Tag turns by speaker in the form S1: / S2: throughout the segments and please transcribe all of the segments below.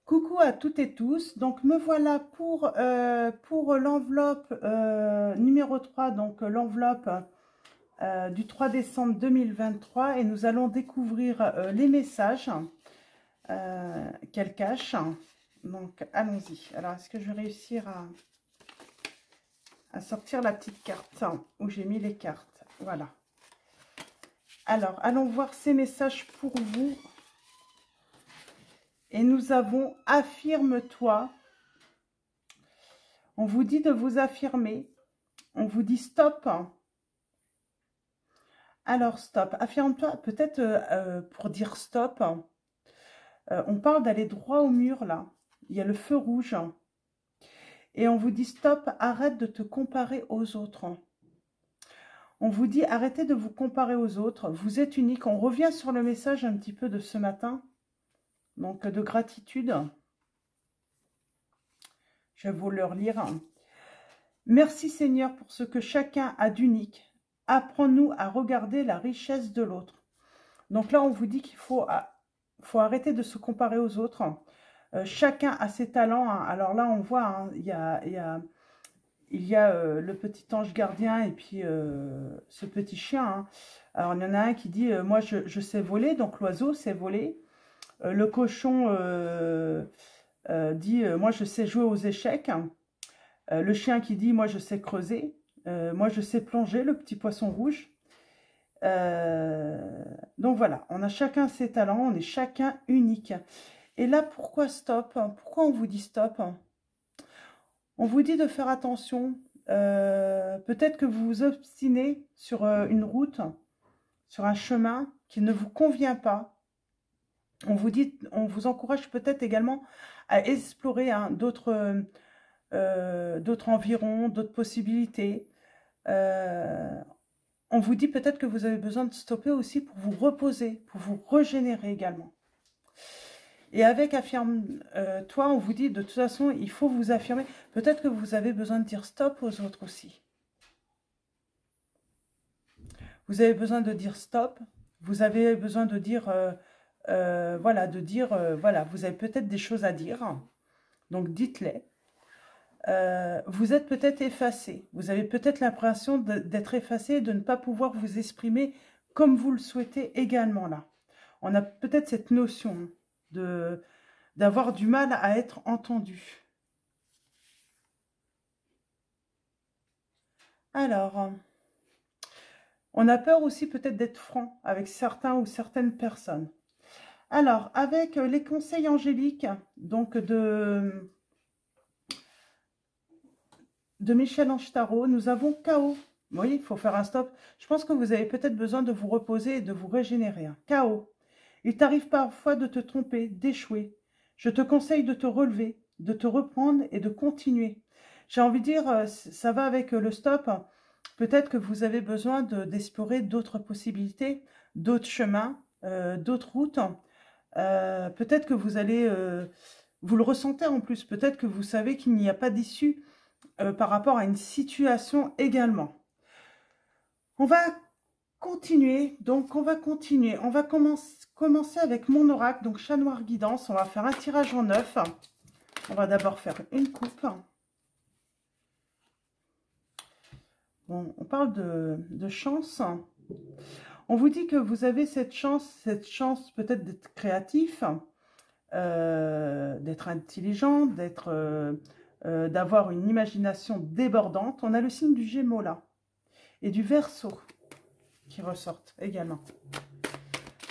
S1: Coucou à toutes et tous, donc me voilà pour l'enveloppe numéro 3, donc l'enveloppe du 3 décembre 2023 et nous allons découvrir les messages qu'elle cache. Donc allons-y. Alors est-ce que je vais réussir à sortir la petite carte où j'ai mis les cartes? Voilà. Alors allons voir ces messages pour vous. Et nous avons « Affirme-toi ». On vous dit de vous affirmer. On vous dit « Stop ». Alors, stop. Affirme-toi. Peut-être pour dire « Stop », on parle d'aller droit au mur, là. Il y a le feu rouge. Et on vous dit « Stop, arrête de te comparer aux autres ». On vous dit « Arrêtez de vous comparer aux autres. Vous êtes unique ». On revient sur le message un petit peu de ce matin. Donc, de gratitude. Je vais vous le relire. Merci Seigneur pour ce que chacun a d'unique. Apprends-nous à regarder la richesse de l'autre. Donc là, on vous dit qu'il faut arrêter de se comparer aux autres. Chacun a ses talents. Hein. Alors là, on voit, il y a le petit ange gardien et puis ce petit chien. Hein. Alors, il y en a un qui dit « Moi, je sais voler ». Donc, l'oiseau sait voler. Le cochon dit « Moi, je sais jouer aux échecs ». Le chien qui dit « Moi, je sais creuser ». Moi, je sais plonger, le petit poisson rouge. Donc, voilà. On a chacun ses talents. On est chacun unique. Et là, pourquoi stop? Pourquoi on vous dit stop? On vous dit de faire attention. Peut-être que vous vous obstinez sur une route, sur un chemin qui ne vous convient pas. On vous encourage peut-être également à explorer d'autres environs, d'autres possibilités. On vous dit peut-être que vous avez besoin de stopper aussi pour vous reposer, pour vous régénérer également. Et avec Affirme-toi, on vous dit de toute façon, il faut vous affirmer. Peut-être que vous avez besoin de dire stop aux autres aussi. Vous avez besoin de dire stop. Vous avez besoin de dire... voilà, voilà, vous avez peut-être des choses à dire, donc dites-les. Vous êtes peut-être effacé, vous avez peut-être l'impression d'être effacé et de ne pas pouvoir vous exprimer comme vous le souhaitez également là. On a peut-être cette notion d'avoir du mal à être entendu. Alors, on a peur aussi peut-être d'être franc avec certains ou certaines personnes. Alors, avec les conseils angéliques, donc de Michel-Ange Tarot, nous avons chaos. Vous voyez, il faut faire un stop. Je pense que vous avez peut-être besoin de vous reposer et de vous régénérer. Chaos. Il t'arrive parfois de te tromper, d'échouer. Je te conseille de te relever, de te reprendre et de continuer. J'ai envie de dire, ça va avec le stop. Peut-être que vous avez besoin d'explorer d'autres possibilités, d'autres chemins, d'autres routes. Peut-être que vous allez, vous le ressentez en plus, peut-être que vous savez qu'il n'y a pas d'issue par rapport à une situation également. On va continuer, donc on va continuer. On va commencer avec mon oracle, donc chat noir guidance. On va faire un tirage en 9. On va d'abord faire une coupe. Bon, on parle de chance. On vous dit que vous avez cette chance peut-être d'être créatif, d'être intelligent, d'avoir une imagination débordante. On a le signe du Gémeaux là, et du Verseau qui ressortent également.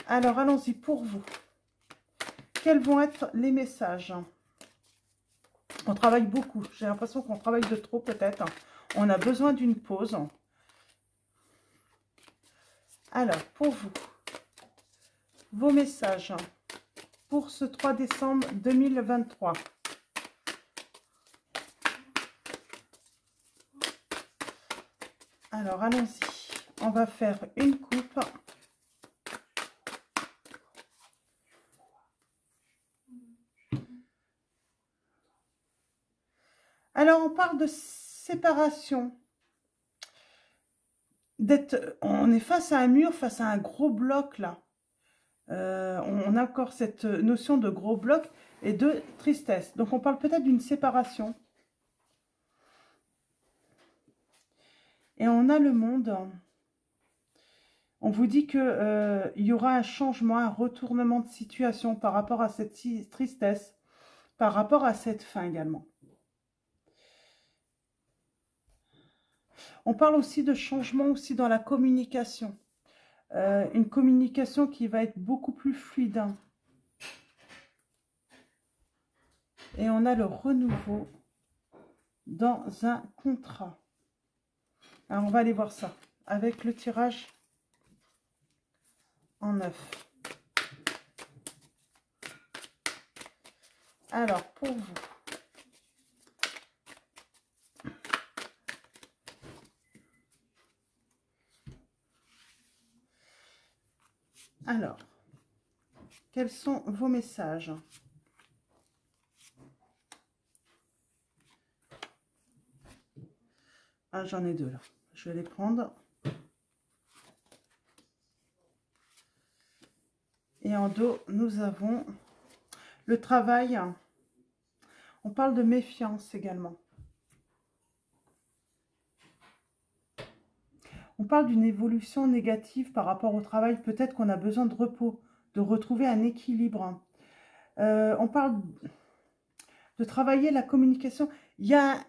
S1: Alors, allons-y pour vous. Quels vont être les messages? On travaille beaucoup. J'ai l'impression qu'on travaille de trop peut-être. On a besoin d'une pause. Alors, pour vous, vos messages pour ce 3 décembre 2023. Alors, allons-y. On va faire une coupe. Alors, on parle de séparation. On est face à un mur, face à un gros bloc là. On a encore cette notion de gros bloc et de tristesse. Donc, on parle peut-être d'une séparation. Et on a le monde. On vous dit que il y aura un changement, un retournement de situation par rapport à cette tristesse, par rapport à cette fin également. On parle aussi de changement aussi dans la communication. Une communication qui va être beaucoup plus fluide. Et on a le renouveau dans un contrat. Alors, on va aller voir ça avec le tirage en 9. Alors, pour vous. Alors, quels sont vos messages? Ah, j'en ai deux là. Je vais les prendre. Et en dos, nous avons le travail. On parle de méfiance également. On parle d'une évolution négative par rapport au travail. Peut-être qu'on a besoin de repos, de retrouver un équilibre. On parle de travailler la communication. Il y a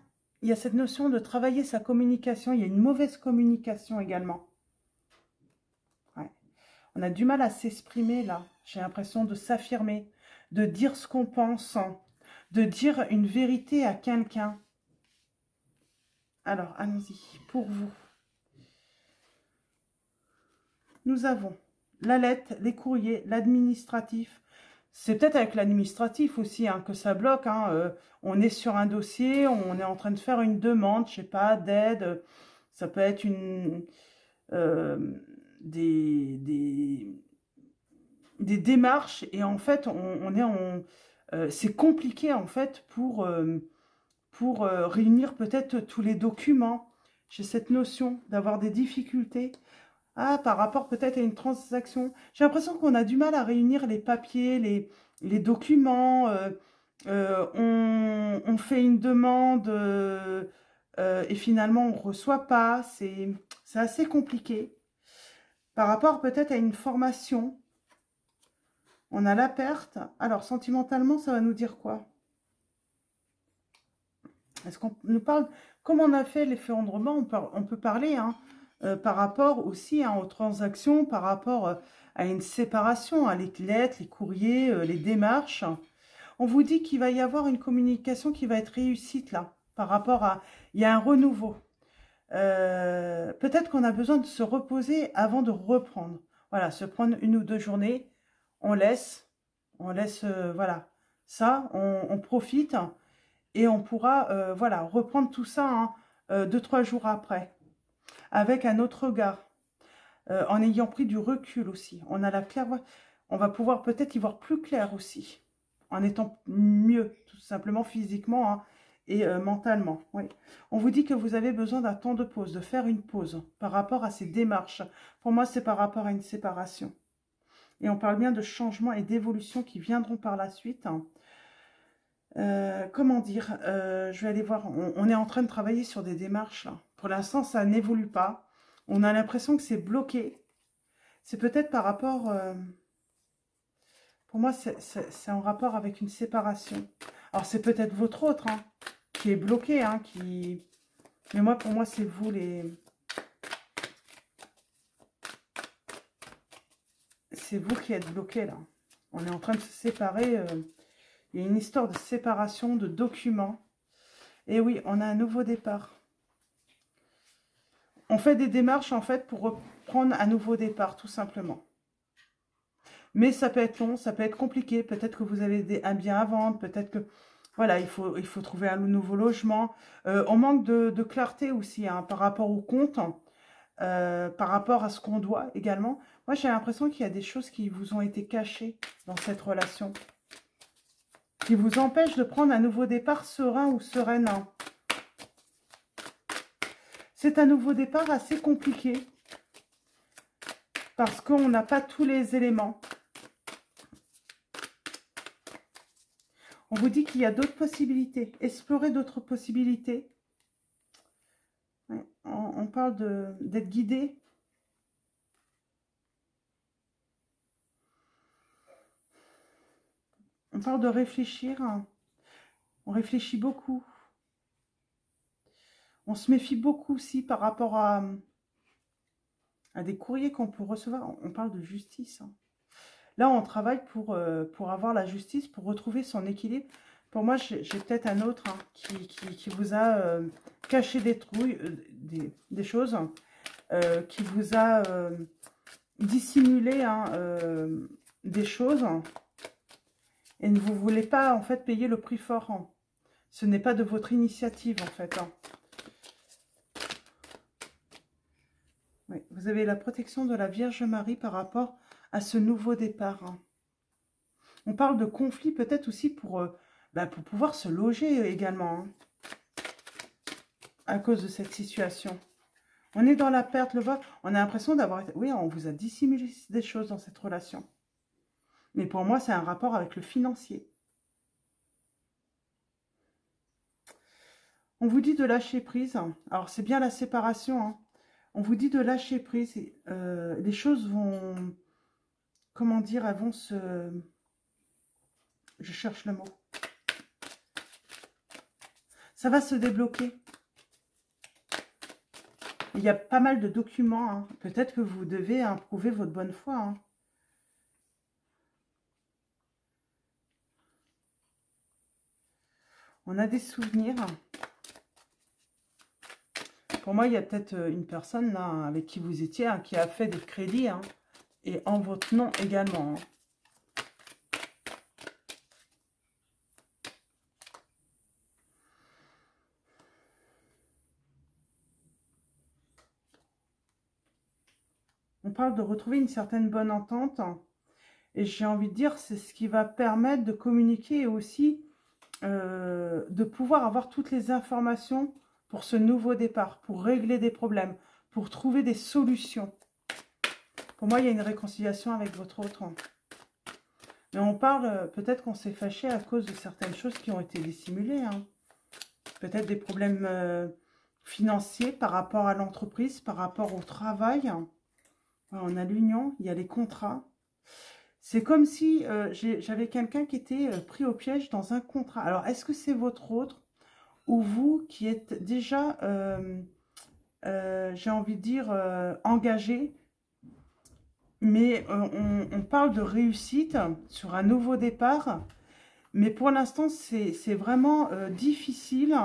S1: cette notion de travailler sa communication. Il y a une mauvaise communication également. Ouais. On a du mal à s'exprimer là. J'ai l'impression de s'affirmer, de dire ce qu'on pense, de dire une vérité à quelqu'un. Alors, allons-y, pour vous. Nous avons la lettre, les courriers, l'administratif. C'est peut-être avec l'administratif aussi que ça bloque. On est sur un dossier, on est en train de faire une demande, je sais pas, d'aide. Ça peut être des démarches. Et en fait, c'est compliqué en fait pour réunir peut-être tous les documents. J'ai cette notion d'avoir des difficultés. Ah, par rapport peut-être à une transaction. J'ai l'impression qu'on a du mal à réunir les papiers, les documents. On fait une demande et finalement on ne reçoit pas. C'est assez compliqué. Par rapport peut-être à une formation, on a la perte. Alors, sentimentalement, ça va nous dire quoi? Est-ce qu'on nous parle, comme on a fait l'effondrement, on peut parler par rapport aussi aux transactions, par rapport à une séparation, les lettres, les courriers, les démarches. On vous dit qu'il va y avoir une communication qui va être réussite là, par rapport à... Il y a un renouveau. Peut-être qu'on a besoin de se reposer avant de reprendre. Voilà, se prendre 1 ou 2 journées, on laisse, voilà, ça, on profite et on pourra, voilà, reprendre tout ça 2-3 jours après, avec un autre regard, en ayant pris du recul aussi. On a la clairvoyance, on va pouvoir peut-être y voir plus clair aussi, en étant mieux, tout simplement physiquement et mentalement. Oui. On vous dit que vous avez besoin d'un temps de pause, de faire une pause par rapport à ces démarches. Pour moi, c'est par rapport à une séparation. Et on parle bien de changements et d'évolutions qui viendront par la suite. Comment dire, je vais aller voir, on est en train de travailler sur des démarches. Là. Pour l'instant, ça n'évolue pas. On a l'impression que c'est bloqué. C'est peut-être par rapport... pour moi, c'est en rapport avec une séparation. Alors, c'est peut-être votre autre qui est bloqué. Mais moi, pour moi, c'est vous les... C'est vous qui êtes bloqué là. On est en train de se séparer. Il y a une histoire de séparation, de documents. Et oui, on a un nouveau départ. On fait des démarches en fait pour reprendre un nouveau départ, tout simplement. Mais ça peut être long, ça peut être compliqué. Peut-être que vous avez un bien à vendre. Peut-être que, voilà, il faut trouver un nouveau logement. On manque de clarté aussi par rapport au compte. Par rapport à ce qu'on doit également. Moi, j'ai l'impression qu'il y a des choses qui vous ont été cachées dans cette relation, qui vous empêchent de prendre un nouveau départ serein ou sereine. C'est un nouveau départ assez compliqué, parce qu'on n'a pas tous les éléments. On vous dit qu'il y a d'autres possibilités. Explorer d'autres possibilités. Ouais, on parle d'être guidé. On parle de réfléchir. On réfléchit beaucoup. On se méfie beaucoup aussi par rapport à des courriers qu'on peut recevoir. On parle de justice. Là, on travaille pour avoir la justice, pour retrouver son équilibre. Pour moi, j'ai peut-être un autre qui vous a caché des trouilles, des choses, qui vous a dissimulé des choses et ne vous voulez pas en fait payer le prix fort. Ce n'est pas de votre initiative en fait. Oui, vous avez la protection de la Vierge Marie par rapport à ce nouveau départ. On parle de conflit peut-être aussi pour pouvoir se loger également. À cause de cette situation. On est dans la perte, le vote. On a l'impression d'avoir... Oui, on vous a dissimulé des choses dans cette relation. Mais pour moi, c'est un rapport avec le financier. On vous dit de lâcher prise. Alors, c'est bien la séparation. On vous dit de lâcher prise. Les choses vont... Comment dire? Elles vont se... Je cherche le mot. Ça va se débloquer. Il y a pas mal de documents. Peut-être que vous devez prouver votre bonne foi. On a des souvenirs. Pour moi, il y a peut-être une personne là avec qui vous étiez, qui a fait des crédits. Et en votre nom également. On parle de retrouver une certaine bonne entente. Et j'ai envie de dire, c'est ce qui va permettre de communiquer et aussi de pouvoir avoir toutes les informations pour ce nouveau départ, pour régler des problèmes, pour trouver des solutions. Pour moi, il y a une réconciliation avec votre autre. Mais on parle, peut-être qu'on s'est fâché à cause de certaines choses qui ont été dissimulées. Peut-être des problèmes financiers par rapport à l'entreprise, par rapport au travail. On a l'union, il y a les contrats. C'est comme si j'avais quelqu'un qui était pris au piège dans un contrat. Alors, est-ce que c'est votre autre ou vous qui êtes déjà, j'ai envie de dire, engagé? Mais on parle de réussite sur un nouveau départ. Mais pour l'instant, c'est vraiment difficile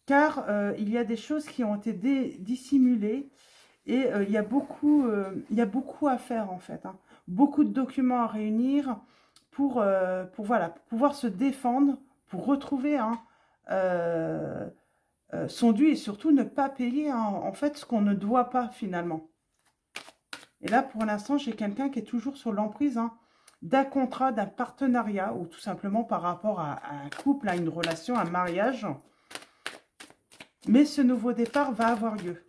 S1: car il y a des choses qui ont été dissimulées. Et il y a beaucoup à faire en fait. Beaucoup de documents à réunir pour voilà, pour pouvoir se défendre, pour retrouver son dû et surtout ne pas payer en fait ce qu'on ne doit pas finalement. Et là pour l'instant j'ai quelqu'un qui est toujours sur l'emprise d'un contrat, d'un partenariat ou tout simplement par rapport à un couple, à une relation, un mariage. Mais ce nouveau départ va avoir lieu.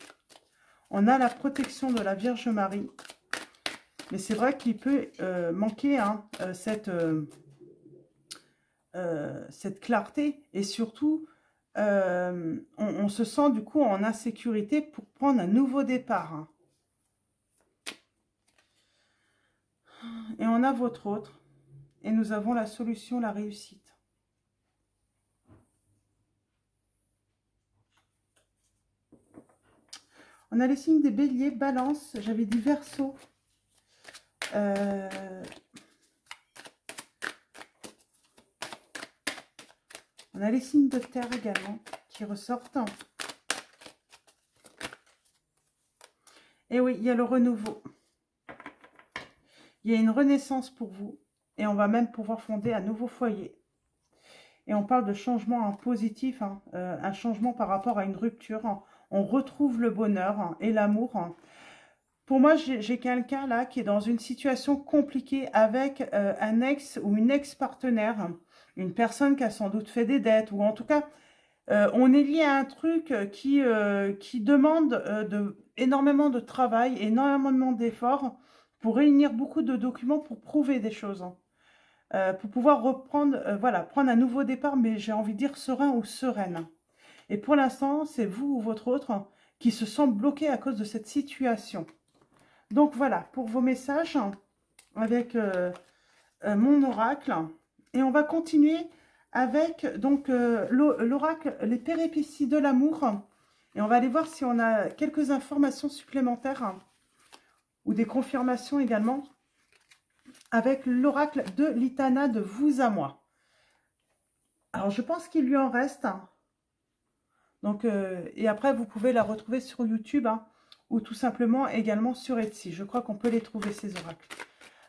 S1: On a la protection de la Vierge Marie. Mais c'est vrai qu'il peut manquer cette clarté. Et surtout, on se sent du coup en insécurité pour prendre un nouveau départ. Et on a votre autre. Et nous avons la solution, la réussite. On a les signes des béliers, balance, j'avais dit verseau. On a les signes de terre également qui ressortent. Et oui, il y a le renouveau. Il y a une renaissance pour vous. Et on va même pouvoir fonder un nouveau foyer. Et on parle de changement en positif, un changement par rapport à une rupture. On retrouve le bonheur et l'amour. Pour moi, j'ai quelqu'un là qui est dans une situation compliquée avec un ex ou une ex-partenaire. Une personne qui a sans doute fait des dettes. Ou en tout cas, on est lié à un truc qui demande énormément de travail, énormément d'efforts pour réunir beaucoup de documents pour prouver des choses. pour pouvoir reprendre, voilà, prendre un nouveau départ, mais j'ai envie de dire serein ou sereine. Et pour l'instant, c'est vous ou votre autre qui se sent bloqué à cause de cette situation. Donc voilà, pour vos messages avec mon oracle. Et on va continuer avec donc l'oracle, les péripéties de l'amour. Et on va aller voir si on a quelques informations supplémentaires ou des confirmations également avec l'oracle de l'Itana de vous à moi. Alors, je pense qu'il lui en reste. Donc, et après, vous pouvez la retrouver sur YouTube ou tout simplement également sur Etsy. Je crois qu'on peut les trouver, ces oracles.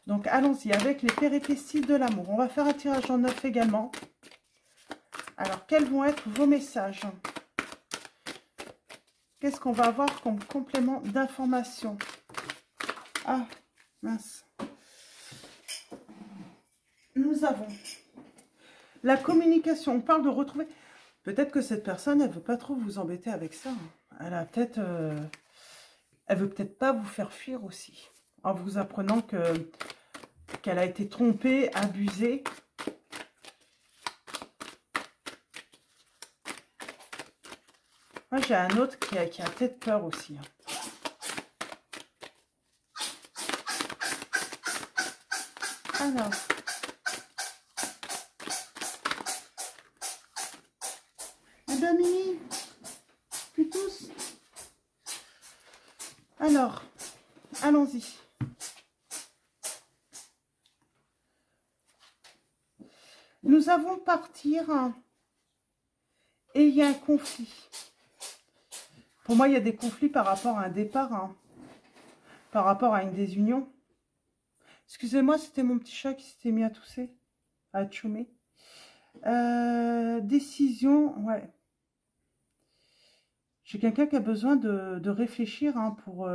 S1: Donc, allons-y avec les péripéties de l'amour. On va faire un tirage en neuf également. Alors, quels vont être vos messages? Qu'est-ce qu'on va avoir comme complément d'information? Ah, mince. Nous avons la communication. On parle de retrouver... Peut-être que cette personne, elle ne veut pas trop vous embêter avec ça. Elle a peut-être... elle veut peut-être pas vous faire fuir aussi. En vous apprenant qu'elle a été trompée, abusée. Moi, j'ai un autre qui a peut-être peur aussi. Alors... Mini, plus tous. Alors, allons-y. Nous avons partir et il y a un conflit. Pour moi, il y a des conflits par rapport à un départ, par rapport à une désunion. Excusez-moi, c'était mon petit chat qui s'était mis à tousser, à choumer. Décision, ouais. J'ai quelqu'un qui a besoin de réfléchir pour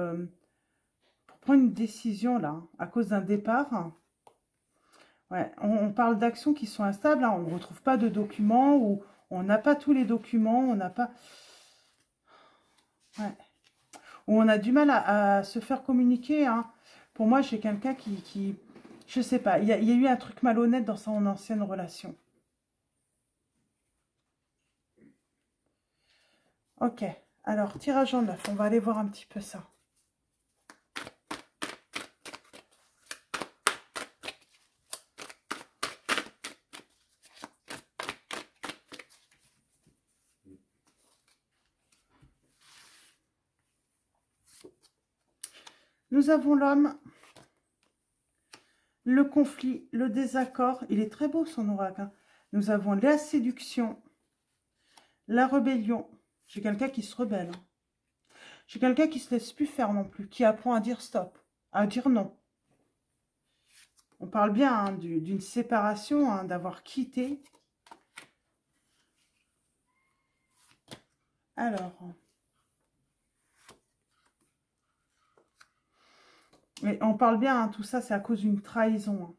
S1: prendre une décision là, à cause d'un départ. Ouais, on parle d'actions qui sont instables, on ne retrouve pas de documents, ou on n'a pas tous les documents, on n'a pas... Ouais. Ou on a du mal à se faire communiquer. Pour moi, j'ai quelqu'un qui... Je sais pas, il y a eu un truc malhonnête dans son ancienne relation. Ok, alors, tirage en neuf, on va aller voir un petit peu ça. Nous avons l'homme, le conflit, le désaccord. Il est très beau son oracle. Nous avons la séduction, la rébellion. J'ai quelqu'un qui se rebelle. J'ai quelqu'un qui ne se laisse plus faire non plus, qui apprend à dire stop, à dire non. On parle bien d'une séparation, d'avoir quitté. Alors... Mais on parle bien, tout ça, c'est à cause d'une trahison.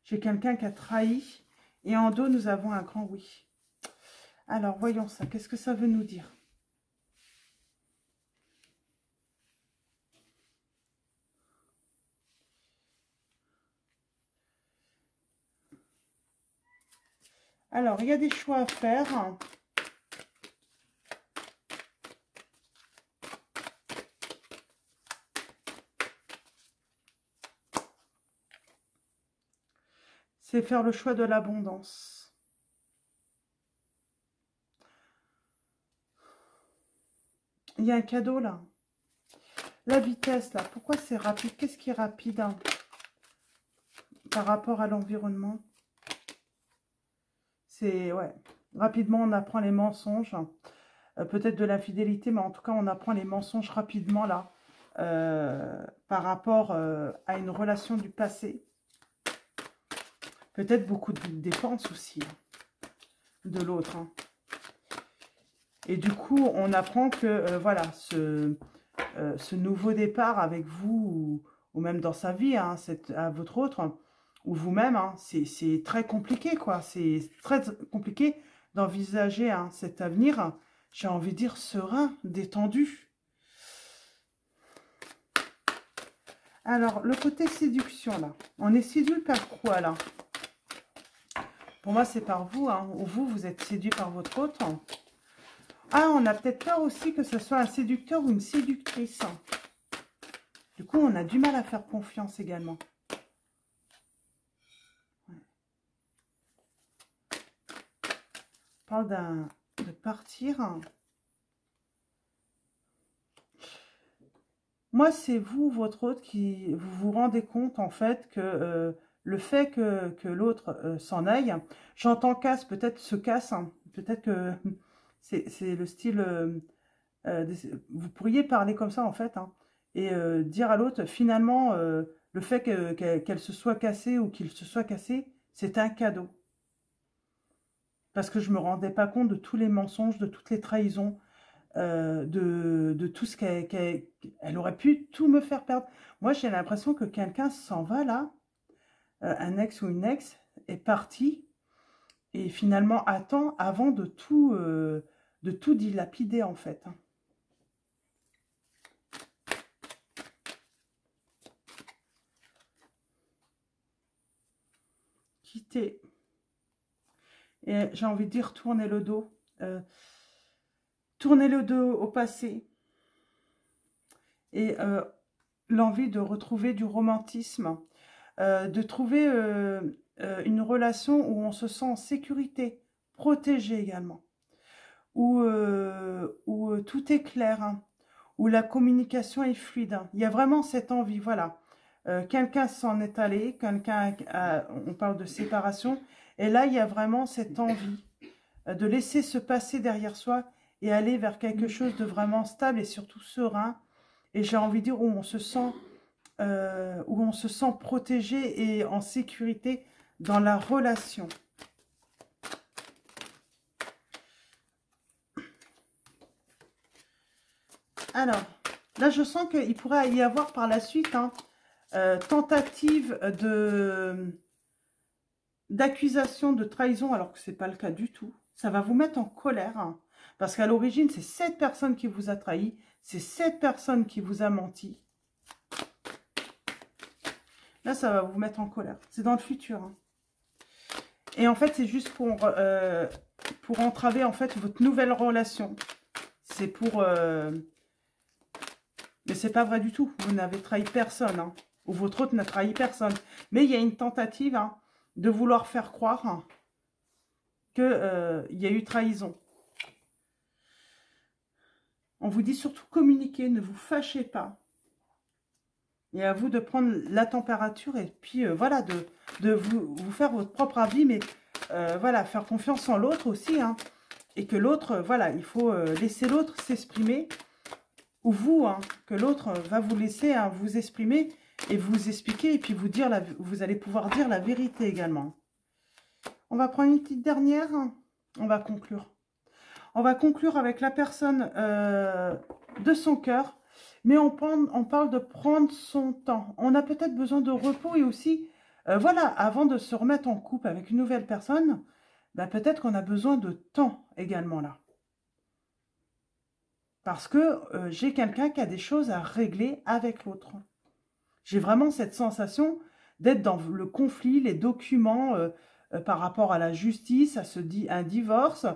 S1: J'ai quelqu'un qui a trahi. Et en dos, nous avons un grand oui. Alors, voyons ça. Qu'est-ce que ça veut nous dire? Alors, il y a des choix à faire. C'est faire le choix de l'abondance. Il y a un cadeau là. La vitesse là. Pourquoi c'est rapide? Qu'est-ce qui est rapide par rapport à l'environnement? C'est, ouais. Rapidement, on apprend les mensonges. Peut-être de l'infidélité, mais en tout cas, on apprend les mensonges rapidement là. Par rapport à une relation du passé. Peut-être beaucoup de dépenses aussi de l'autre. Et du coup, on apprend que voilà, ce nouveau départ avec vous, ou même dans sa vie, à votre autre, ou vous-même, c'est très compliqué, quoi. C'est très compliqué d'envisager cet avenir, j'ai envie de dire, serein, détendu. Alors, le côté séduction, là. On est séduit par quoi, là? Pour moi, c'est par vous, hein, ou vous, vous êtes séduit par votre autre. Ah, on a peut-être peur aussi que ce soit un séducteur ou une séductrice. Du coup, on a du mal à faire confiance également. Ouais. On parle de partir. Moi, c'est vous, votre autre, qui vous vous rendez compte, en fait, que le fait que l'autre s'en aille, j'entends casse, peut-être se casse, hein, peut-être que c'est le style... vous pourriez parler comme ça, en fait, hein, et dire à l'autre, finalement, le fait qu'elle se soit cassée ou qu'il se soit cassé, c'est un cadeau. Parce que je me rendais pas compte de tous les mensonges, de toutes les trahisons, de tout ce elle aurait pu tout me faire perdre. Moi, j'ai l'impression que quelqu'un s'en va là, un ex ou une ex est parti et finalement attend avant de tout dilapider en fait. Quitter. Et j'ai envie de dire tourner le dos. Tourner le dos au passé. Et l'envie de retrouver du romantisme. De trouver une relation où on se sent en sécurité, protégé également, où tout est clair, hein, où la communication est fluide. Hein. Il y a vraiment cette envie, voilà. Quelqu'un s'en est allé, on parle de séparation, et là, il y a vraiment cette envie de laisser se passer derrière soi et aller vers quelque chose de vraiment stable et surtout serein. Et j'ai envie de dire où on se sent protégé et en sécurité dans la relation. Alors, là, je sens qu'il pourrait y avoir par la suite hein, tentative d'accusation de trahison, alors que ce n'est pas le cas du tout. Ça va vous mettre en colère, hein, parce qu'à l'origine, c'est cette personne qui vous a trahi, c'est cette personne qui vous a menti. Là, ça va vous mettre en colère. C'est dans le futur. Hein. Et en fait, c'est juste pour entraver en fait votre nouvelle relation. C'est pour... Mais c'est pas vrai du tout. Vous n'avez trahi personne. Hein. Ou votre autre n'a trahi personne. Mais il y a une tentative hein, de vouloir faire croire hein, qu'il y a eu trahison. On vous dit surtout communiquer. Ne vous fâchez pas. Et à vous de prendre la température et puis voilà, de vous faire votre propre avis, mais voilà, faire confiance en l'autre aussi, hein, et que l'autre, voilà, il faut laisser l'autre s'exprimer, ou vous, hein, que l'autre va vous laisser hein, vous exprimer et vous expliquer, et puis vous dire, vous allez pouvoir dire la vérité également. On va prendre une petite dernière, hein. On va conclure. On va conclure avec la personne de son cœur. Mais on parle de prendre son temps. On a peut-être besoin de repos et aussi, voilà, avant de se remettre en couple avec une nouvelle personne, bah, peut-être qu'on a besoin de temps également là. Parce que j'ai quelqu'un qui a des choses à régler avec l'autre. J'ai vraiment cette sensation d'être dans le conflit, les documents par rapport à la justice, un divorce,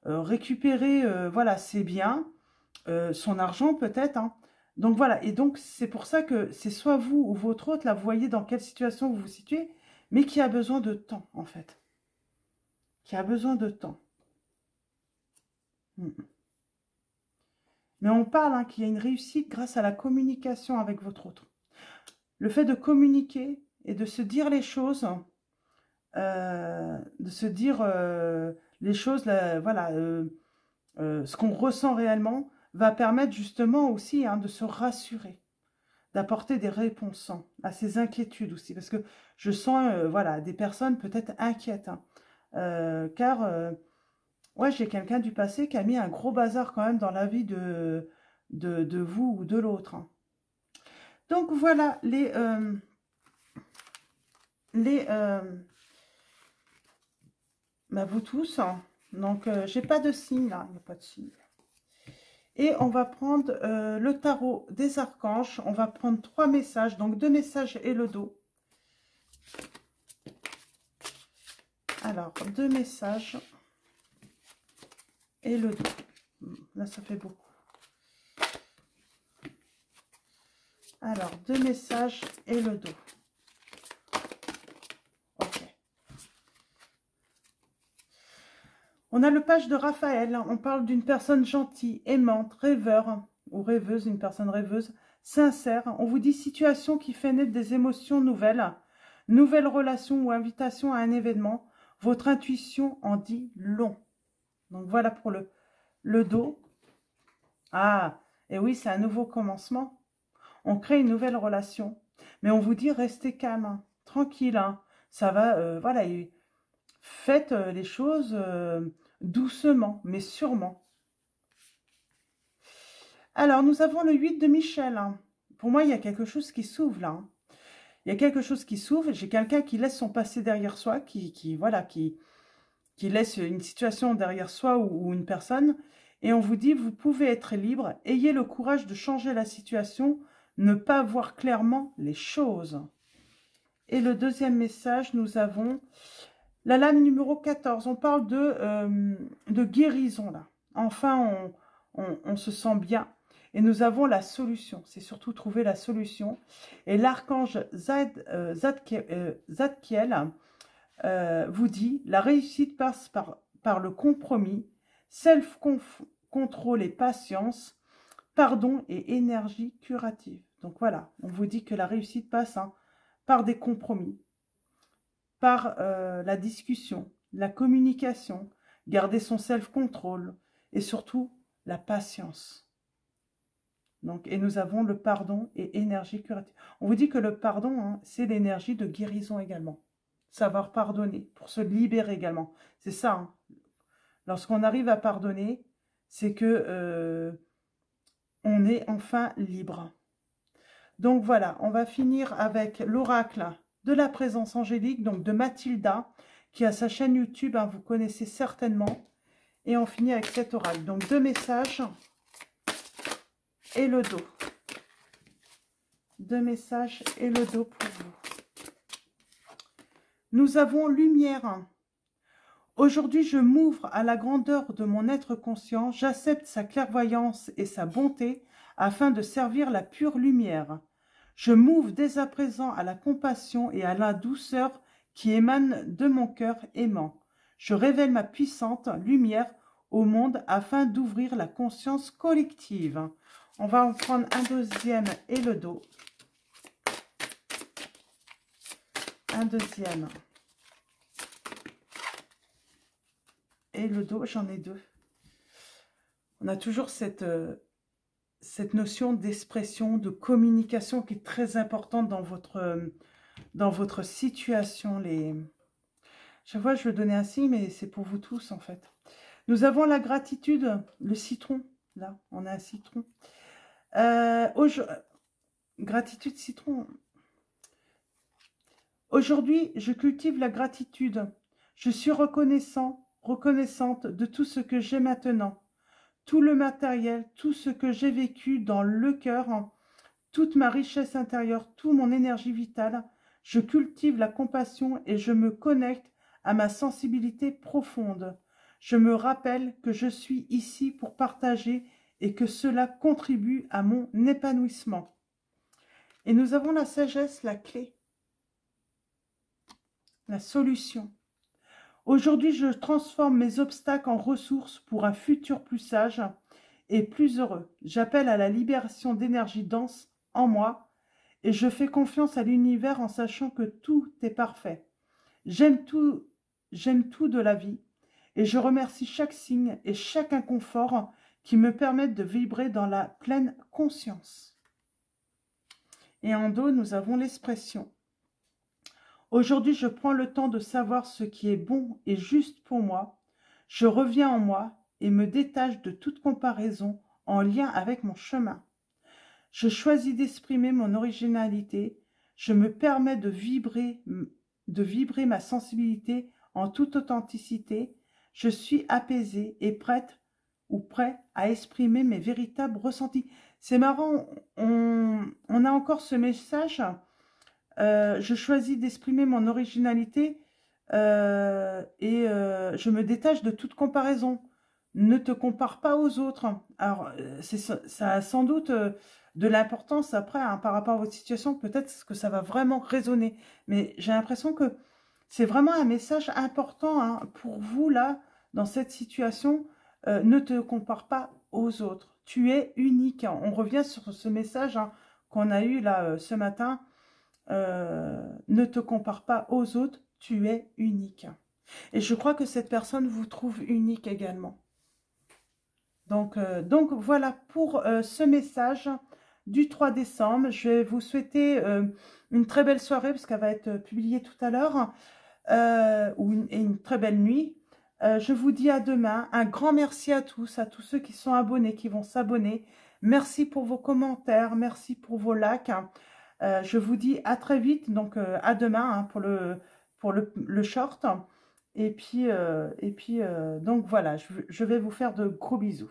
S1: récupérer, voilà, ses biens, son argent peut-être, hein. Donc voilà, et donc c'est pour ça que c'est soit vous ou votre autre, là vous voyez dans quelle situation vous vous situez, mais qui a besoin de temps en fait. Qui a besoin de temps. Mais on parle hein, qu'il y a une réussite grâce à la communication avec votre autre. Le fait de communiquer et de se dire les choses, les choses, là, voilà, ce qu'on ressent réellement, va permettre justement aussi hein, de se rassurer. D'apporter des réponses à ces inquiétudes aussi. Parce que je sens voilà, des personnes peut-être inquiètes. Hein, car ouais, j'ai quelqu'un du passé qui a mis un gros bazar quand même dans la vie de vous ou de l'autre. Hein. Donc voilà, bah, vous tous. Hein. Donc j'ai pas de signe là, il n'y a pas de signe. Et on va prendre le tarot des archanges. On va prendre 3 messages. Donc 2 messages et le dos. Alors, 2 messages et le dos. Là, ça fait beaucoup. Alors, 2 messages et le dos. Ok. On a le page de Raphaël. On parle d'une personne gentille, aimante, rêveur ou rêveuse, une personne rêveuse, sincère. On vous dit situation qui fait naître des émotions nouvelles, nouvelle relation ou invitation à un événement. Votre intuition en dit long. Donc voilà pour le dos. Ah, et oui, c'est un nouveau commencement. On crée une nouvelle relation. Mais on vous dit restez calme, hein, tranquille. Hein. Ça va, voilà. Faites les choses doucement, mais sûrement. Alors, nous avons le 8 de Michel. Hein. Pour moi, il y a quelque chose qui s'ouvre là. Hein. Il y a quelque chose qui s'ouvre. J'ai quelqu'un qui laisse son passé derrière soi, voilà, qui laisse une situation derrière soi ou une personne. Et on vous dit, vous pouvez être libre. Ayez le courage de changer la situation, ne pas voir clairement les choses. Et le deuxième message, nous avons la lame numéro 14. On parle de guérison là. Enfin, on se sent bien. Et nous avons la solution. C'est surtout trouver la solution. Et l'archange Zadkiel vous dit, la réussite passe par le compromis, self-control et patience, pardon et énergie curative. Donc voilà, on vous dit que la réussite passe par des compromis, par la discussion, la communication, garder son self-control et surtout la patience. Donc, et nous avons le pardon et énergie curative. On vous dit que le pardon, hein, c'est l'énergie de guérison également. Savoir pardonner, pour se libérer également. C'est ça. Hein. Lorsqu'on arrive à pardonner, c'est que on est enfin libre. Donc voilà, on va finir avec l'oracle de la présence angélique, donc de Mathilda, qui a sa chaîne YouTube, hein, vous connaissez certainement. Et on finit avec cet oracle. Donc 2 messages et le dos. 2 messages et le dos pour vous. Nous avons lumière. Aujourd'hui, je m'ouvre à la grandeur de mon être conscient. J'accepte sa clairvoyance et sa bonté afin de servir la pure lumière. Je m'ouvre dès à présent à la compassion et à la douceur qui émanent de mon cœur aimant. Je révèle ma puissante lumière au monde afin d'ouvrir la conscience collective. On va en prendre un deuxième et le dos. Un deuxième. Et le dos, j'en ai 2. On a toujours cette notion d'expression, de communication qui est très importante dans votre situation. Chaque fois, je veux donner un signe, mais c'est pour vous tous, en fait. Nous avons la gratitude, le citron. Là, on a un citron. Gratitude, citron. Aujourd'hui, je cultive la gratitude. Je suis reconnaissante de tout ce que j'ai maintenant. Tout le matériel, tout ce que j'ai vécu dans le cœur, toute ma richesse intérieure, toute mon énergie vitale. Je cultive la compassion et je me connecte à ma sensibilité profonde. Je me rappelle que je suis ici pour partager et que cela contribue à mon épanouissement. Et nous avons la sagesse, la clé, la solution. Aujourd'hui, je transforme mes obstacles en ressources pour un futur plus sage et plus heureux. J'appelle à la libération d'énergie dense en moi et je fais confiance à l'univers en sachant que tout est parfait. J'aime tout de la vie et je remercie chaque signe et chaque inconfort qui me permettent de vibrer dans la pleine conscience. Et en dos, nous avons l'expression. Aujourd'hui, je prends le temps de savoir ce qui est bon et juste pour moi. Je reviens en moi et me détache de toute comparaison en lien avec mon chemin. Je choisis d'exprimer mon originalité. Je me permets de vibrer ma sensibilité en toute authenticité. Je suis apaisée et prête ou prêt à exprimer mes véritables ressentis. C'est marrant, on a encore ce message. Je choisis d'exprimer mon originalité. Je me détache de toute comparaison. Ne te compare pas aux autres. Alors, ça a sans doute de l'importance après hein, par rapport à votre situation. Peut-être que ça va vraiment résonner. Mais j'ai l'impression que c'est vraiment un message important hein, pour vous là, dans cette situation. Ne te compare pas aux autres. Tu es unique. On revient sur ce message hein, qu'on a eu là ce matin. Ne te compare pas aux autres. Tu es unique. Et je crois que cette personne vous trouve unique également. Donc voilà pour ce message du 3 décembre. Je vais vous souhaiter une très belle soirée parce qu'elle va être publiée tout à l'heure et une très belle nuit. Je vous dis à demain. Un grand merci à tous ceux qui sont abonnés, qui vont s'abonner. Merci pour vos commentaires, merci pour vos likes. Je vous dis à très vite, donc à demain hein, pour le short. Donc voilà, je vais vous faire de gros bisous.